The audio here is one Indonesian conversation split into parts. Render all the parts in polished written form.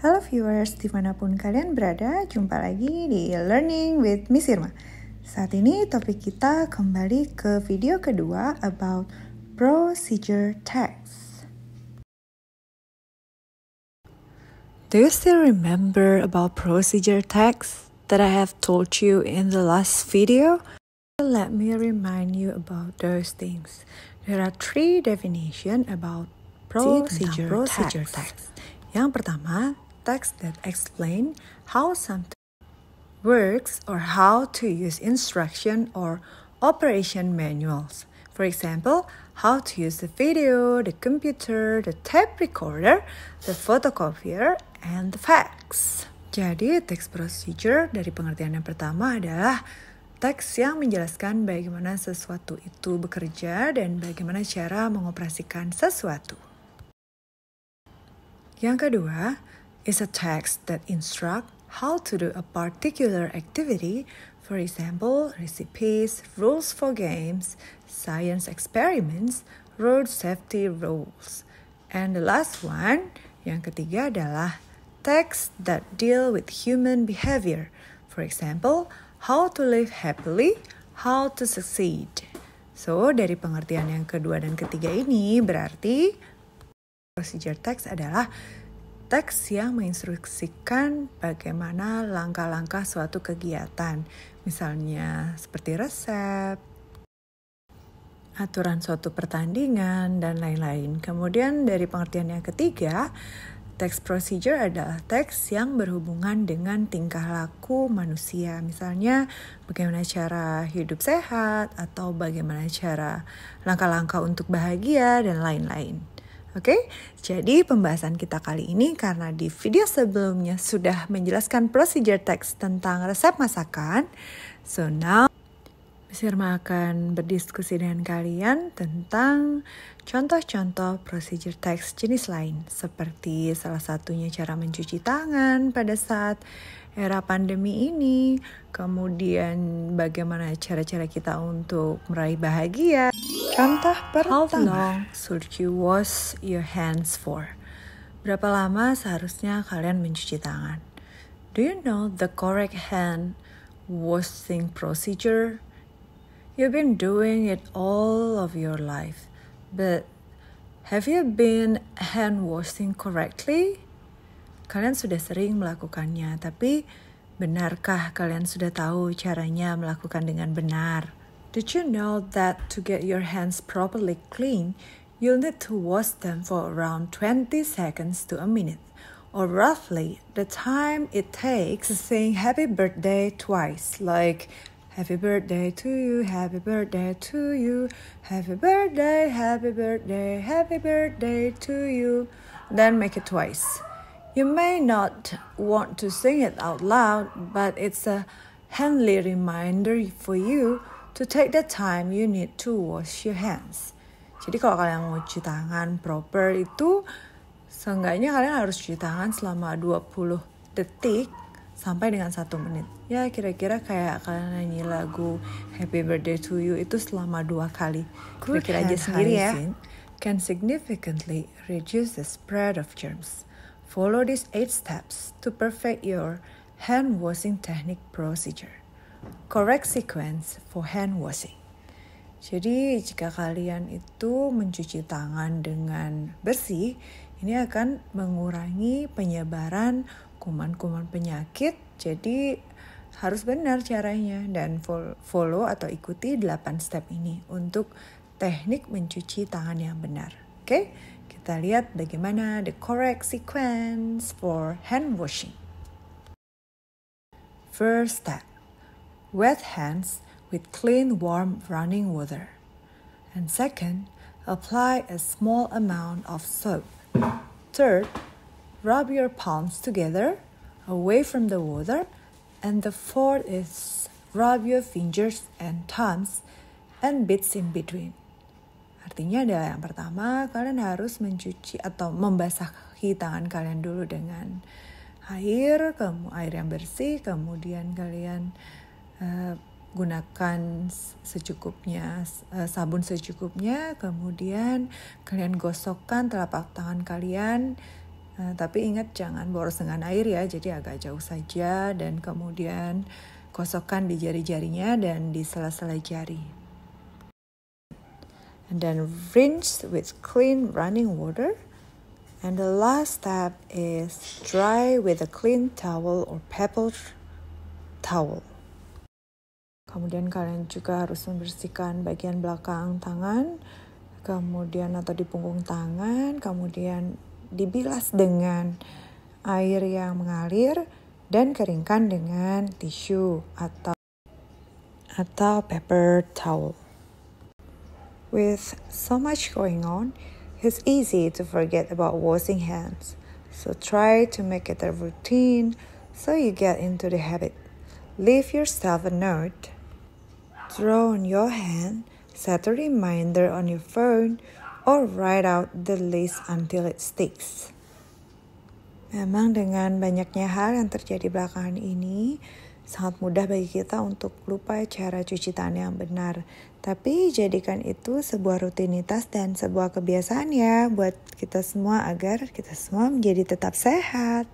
Halo viewers, dimanapun kalian berada, jumpa lagi di Learning with Miss Irma. Saat ini topik kita kembali ke video kedua about procedure text. Do you still remember about procedure text that I have told you in the last video? Let me remind you about those things. There are 3 definitions about procedure text. Yang pertama, text that explain how something works or how to use instruction or operation manuals. For example, how to use the video, the computer, the tape recorder, the photocopier, and the fax. Jadi, text procedure dari pengertian yang pertama adalah teks yang menjelaskan bagaimana sesuatu itu bekerja dan bagaimana cara mengoperasikan sesuatu. Yang kedua is a text that instruct how to do a particular activity, for example, recipes, rules for games, science experiments, road safety rules. And the last one, yang ketiga adalah text that deal with human behavior, for example, how to live happily, how to succeed. So, dari pengertian yang kedua dan ketiga ini berarti procedure text adalah teks yang menginstruksikan bagaimana langkah-langkah suatu kegiatan. Misalnya seperti resep, aturan suatu pertandingan, dan lain-lain. Kemudian dari pengertian yang ketiga, text procedure adalah teks yang berhubungan dengan tingkah laku manusia. Misalnya bagaimana cara hidup sehat, atau bagaimana cara langkah-langkah untuk bahagia, dan lain-lain. Oke, jadi pembahasan kita kali ini karena di video sebelumnya sudah menjelaskan procedure text tentang resep masakan. So now, Miss Irma akan berdiskusi dengan kalian tentang contoh-contoh procedure text jenis lain. Seperti salah satunya cara mencuci tangan pada saat era pandemi ini. Kemudian bagaimana cara-cara kita untuk meraih bahagia. Contoh pertama. How long should you wash your hands for? Berapa lama seharusnya kalian mencuci tangan? Do you know the correct hand washing procedure? You've been doing it all of your life, but have you been hand washing correctly? Kalian sudah sering melakukannya, tapi benarkah kalian sudah tahu caranya melakukan dengan benar? Did you know that to get your hands properly clean, you'll need to wash them for around 20 seconds to a minute, or roughly the time it takes to sing happy birthday twice, like happy birthday to you, happy birthday to you, happy birthday, happy birthday, happy birthday to you. Then make it twice. You may not want to sing it out loud, but it's a handy reminder for you to take the time you need to wash your hands. Jadi kalau kalian mau cuci tangan proper itu, seenggaknya kalian harus cuci tangan selama 20 detik sampai dengan 1 menit. Ya kira-kira kayak kalian nyanyi lagu Happy Birthday to You itu selama 2 kali. Kira-kira aja sendiri ya. Can significantly reduce the spread of germs. Follow these 8 steps to perfect your hand washing technique procedure. Correct sequence for hand washing. Jadi jika kalian itu mencuci tangan dengan bersih, ini akan mengurangi penyebaran kuman-kuman penyakit. Jadi harus benar caranya dan follow atau ikuti 8 step ini untuk teknik mencuci tangan yang benar. Oke, kita lihat bagaimana the correct sequence for hand washing. First step. Wet hands with clean, warm, running water. And second, apply a small amount of soap. Third, rub your palms together, away from the water. And the fourth is rub your fingers and thumbs and bits in between. Artinya adalah yang pertama, kalian harus mencuci atau membasahi tangan kalian dulu dengan air yang bersih, kemudian kalian gunakan secukupnya, sabun secukupnya, kemudian kalian gosokkan telapak tangan kalian Tapi ingat jangan boros dengan air ya, jadi agak jauh saja dan kemudian gosokkan di jari-jarinya dan di sela-sela jari. And then rinse with clean running water. And the last step is dry with a clean towel or paper towel. Kemudian kalian juga harus membersihkan bagian belakang tangan, kemudian atau di punggung tangan, kemudian dibilas dengan air yang mengalir dan keringkan dengan tisu atau paper towel. With so much going on, it's easy to forget about washing hands. So try to make it a routine so you get into the habit. Leave yourself a note. Draw on your hand, set a reminder on your phone, or write out the list until it sticks. Memang dengan banyaknya hal yang terjadi belakangan ini, sangat mudah bagi kita untuk lupa cara cuci tangan yang benar. Tapi jadikan itu sebuah rutinitas dan sebuah kebiasaan ya buat kita semua agar kita semua menjadi tetap sehat.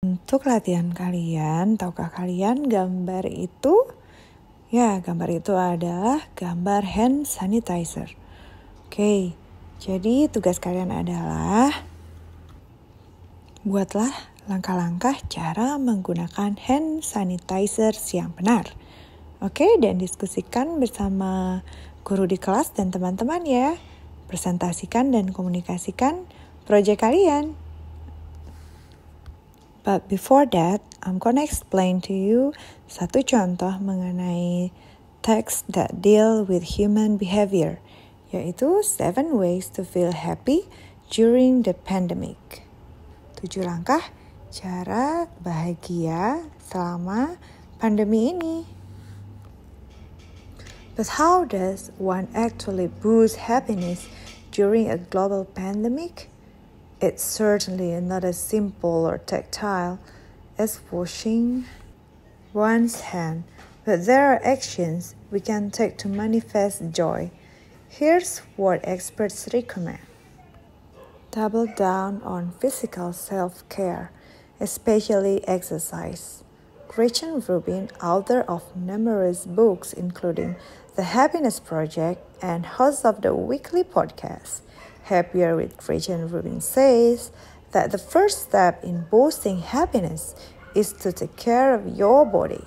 Untuk latihan kalian, tahukah kalian gambar itu? Ya, gambar itu adalah gambar hand sanitizer. Oke, jadi tugas kalian adalah buatlah langkah-langkah cara menggunakan hand sanitizer yang benar. Oke, dan diskusikan bersama guru di kelas dan teman-teman ya. Presentasikan dan komunikasikan proyek kalian. But before that, I'm gonna explain to you satu contoh mengenai text that deal with human behavior, yaitu 7 ways to feel happy during the pandemic. 7 langkah cara bahagia selama pandemi ini. But how does one actually boost happiness during a global pandemic? It's certainly not as simple or tactile as washing one's hand, but there are actions we can take to manifest joy. Here's what experts recommend. Double down on physical self-care, especially exercise. Gretchen Rubin, author of numerous books including The Happiness Project and host of the weekly podcast, Happier with Gretchen Rubin, says that the first step in boosting happiness is to take care of your body.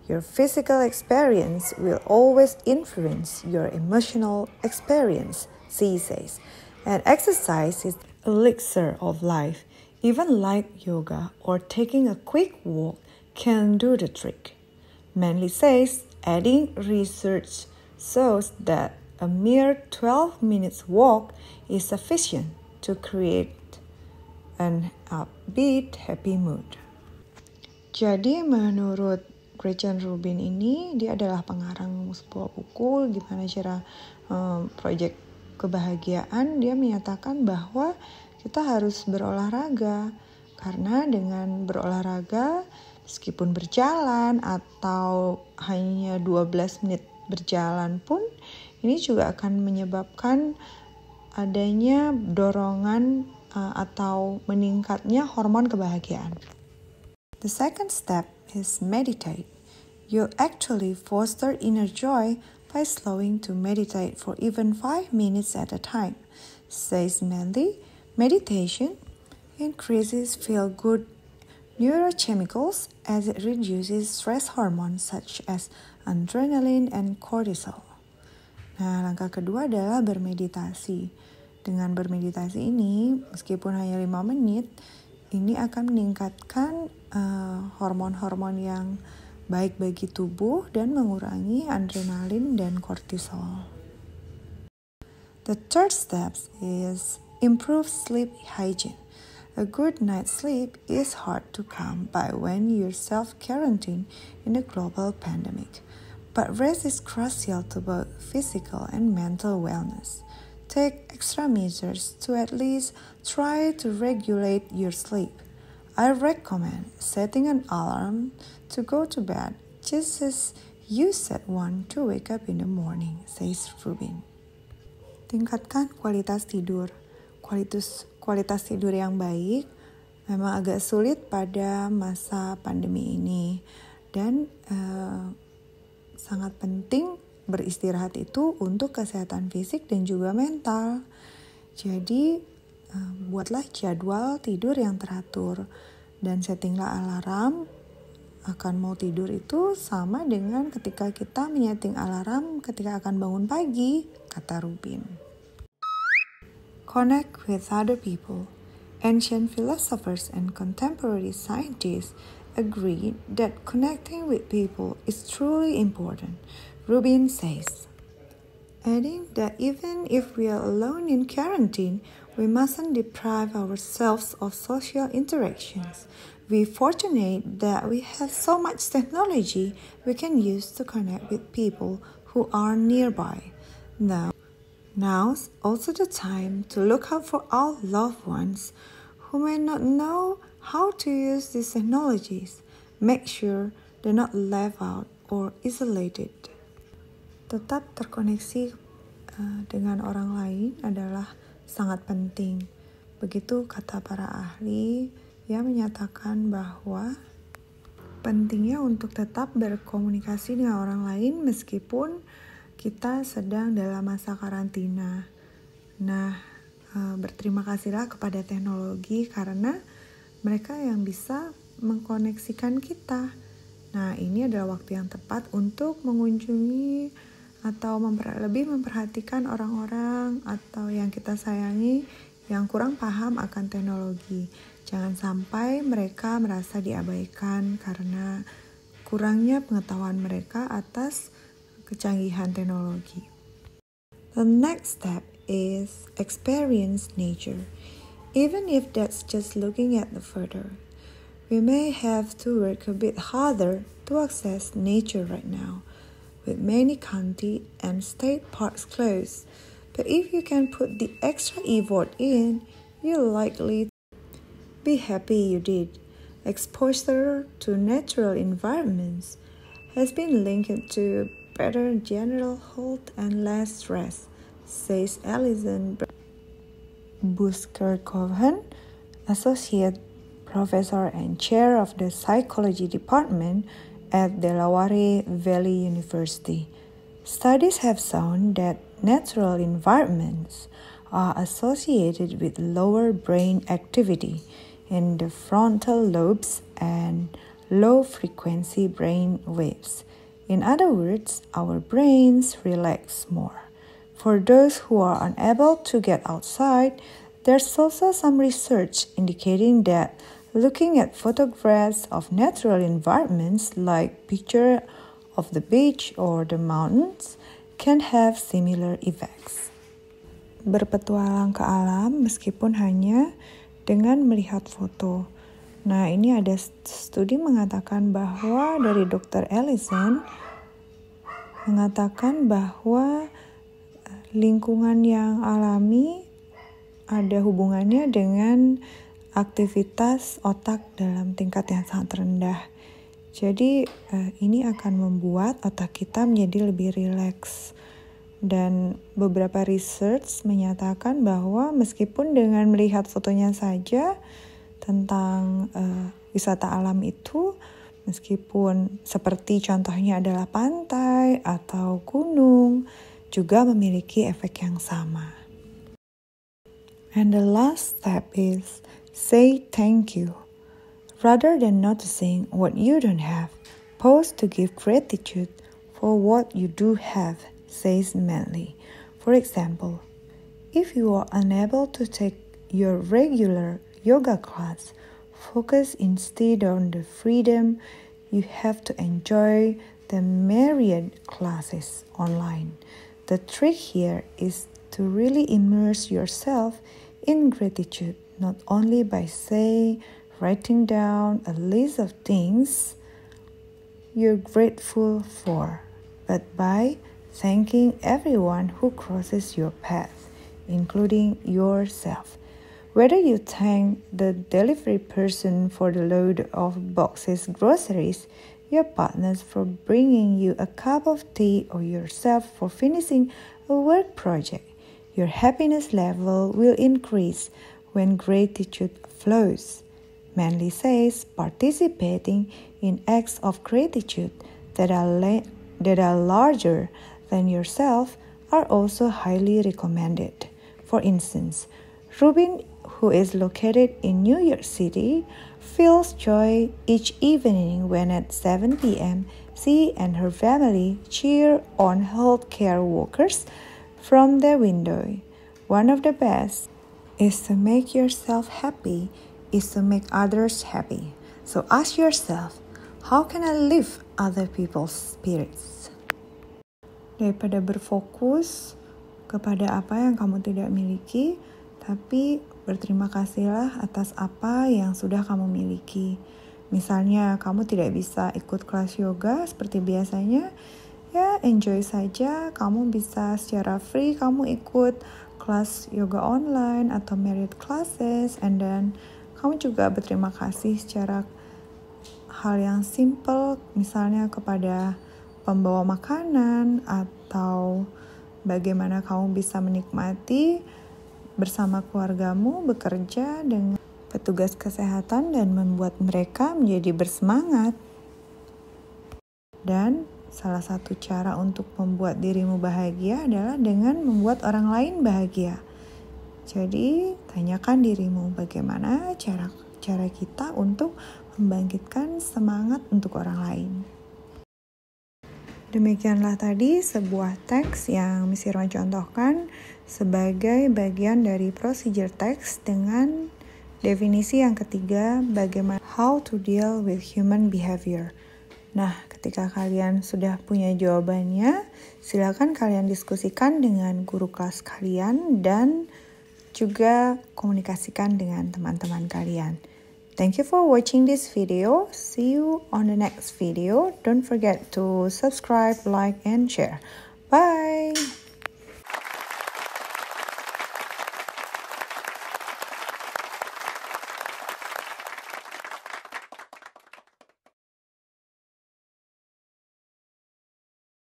Your physical experience will always influence your emotional experience, she says. And exercise is the elixir of life. Even light yoga or taking a quick walk can do the trick. Manley says adding research shows that a mere 12 minutes walk is sufficient to create an upbeat, happy mood. Jadi menurut Gretchen Rubin ini, dia adalah pengarang sebuah buku gimana cara proyek kebahagiaan. Dia menyatakan bahwa kita harus berolahraga karena dengan berolahraga meskipun berjalan atau hanya 12 menit berjalan pun ini juga akan menyebabkan adanya dorongan atau meningkatnya hormon kebahagiaan. The second step is meditate. You actually foster inner joy by slowing to meditate for even 5 minutes at a time, says Manley. Meditation increases feel-good neurochemicals as it reduces stress hormones such as adrenaline and cortisol. Nah, langkah kedua adalah bermeditasi. Dengan bermeditasi ini, meskipun hanya 5 menit, ini akan meningkatkan hormon-hormon yang baik bagi tubuh dan mengurangi adrenalin dan kortisol. The third step is improve sleep hygiene. A good night's sleep is hard to come by when you're self-quarantine in a global pandemic. But rest is crucial to both physical and mental wellness. Take extra measures to at least try to regulate your sleep. I recommend setting an alarm to go to bed just as you set one to wake up in the morning, says Rubin. Tingkatkan kualitas tidur. Kualitas tidur yang baik memang agak sulit pada masa pandemi ini dan sangat penting beristirahat itu untuk kesehatan fisik dan juga mental. Jadi buatlah jadwal tidur yang teratur dan settinglah alarm. Akan mau tidur itu sama dengan ketika kita menyeting alarm ketika akan bangun pagi, kata Rubin. Connect with other people. Ancient philosophers and contemporary scientists agreed that connecting with people is truly important, Rubin says, adding that even if we are alone in quarantine, we mustn't deprive ourselves of social interactions. We're fortunate that we have so much technology we can use to connect with people who are nearby. Now's also the time to look out for our loved ones who may not know how to use these technologies. Make sure they're not left out or isolated. Tetap terkoneksi dengan orang lain adalah sangat penting. Begitu kata para ahli yang menyatakan bahwa pentingnya untuk tetap berkomunikasi dengan orang lain meskipun kita sedang dalam masa karantina. Nah, berterima kasihlah kepada teknologi karena mereka yang bisa mengkoneksikan kita. Nah, ini adalah waktu yang tepat untuk mengunjungi atau lebih memperhatikan orang-orang atau yang kita sayangi yang kurang paham akan teknologi. Jangan sampai mereka merasa diabaikan karena kurangnya pengetahuan mereka atas kecanggihan teknologi. The next step is experience nature. Even if that's just looking at the photo, we may have to work a bit harder to access nature right now, with many county and state parks closed. But if you can put the extra effort in, you'll likely be happy you did. Exposure to natural environments has been linked to better general health and less stress, says Alison Buskerkoven, Associate Professor and Chair of the Psychology Department at Delaware Valley University. Studies have shown that natural environments are associated with lower brain activity in the frontal lobes and low-frequency brain waves. In other words, our brains relax more. For those who are unable to get outside, there's also some research indicating that looking at photographs of natural environments like pictures of the beach or the mountains can have similar effects. Berpetualang ke alam meskipun hanya dengan melihat foto. Nah, ini ada studi mengatakan bahwa dari Dr. Ellison mengatakan bahwa lingkungan yang alami ada hubungannya dengan aktivitas otak dalam tingkat yang sangat rendah. Jadi ini akan membuat otak kita menjadi lebih rileks. Dan beberapa research menyatakan bahwa meskipun dengan melihat fotonya saja tentang wisata alam itu, meskipun seperti contohnya adalah pantai atau gunung, juga memiliki efek yang sama. And the last step is say thank you. Rather than noticing what you don't have, pause to give gratitude for what you do have, says Manley. For example, if you are unable to take your regular yoga class, focus instead on the freedom you have to enjoy the myriad classes online. The trick here is to really immerse yourself in gratitude, not only by writing down a list of things you're grateful for, but by thanking everyone who crosses your path, including yourself. Whether you thank the delivery person for the load of boxes groceries, your partners for bringing you a cup of tea, or yourself for finishing a work project, your happiness level will increase when gratitude flows. Manly says participating in acts of gratitude that are larger than yourself are also highly recommended. For instance, Rubin, who is located in New York City, feels joy each evening when at 7 p.m. she and her family cheer on healthcare workers from their window. One of the best is to make yourself happy is to make others happy. So ask yourself, how can I lift other people's spirits? Daripada berfokus kepada apa yang kamu tidak miliki, tapi berterima kasihlah atas apa yang sudah kamu miliki. Misalnya kamu tidak bisa ikut kelas yoga seperti biasanya, ya enjoy saja. Kamu bisa secara free, kamu ikut kelas yoga online atau merit classes, and then kamu juga berterima kasih secara hal yang simple, misalnya kepada pembawa makanan atau bagaimana kamu bisa menikmati bersama keluargamu bekerja dengan petugas kesehatan dan membuat mereka menjadi bersemangat. Dan salah satu cara untuk membuat dirimu bahagia adalah dengan membuat orang lain bahagia. Jadi, tanyakan dirimu bagaimana cara kita untuk membangkitkan semangat untuk orang lain. Demikianlah tadi sebuah teks yang Miss Irma contohkan sebagai bagian dari procedure text dengan definisi yang ketiga, bagaimana how to deal with human behavior. Nah, ketika kalian sudah punya jawabannya, silakan kalian diskusikan dengan guru kelas kalian dan juga komunikasikan dengan teman-teman kalian. Thank you for watching this video. See you on the next video. Don't forget to subscribe, like, and share. Bye!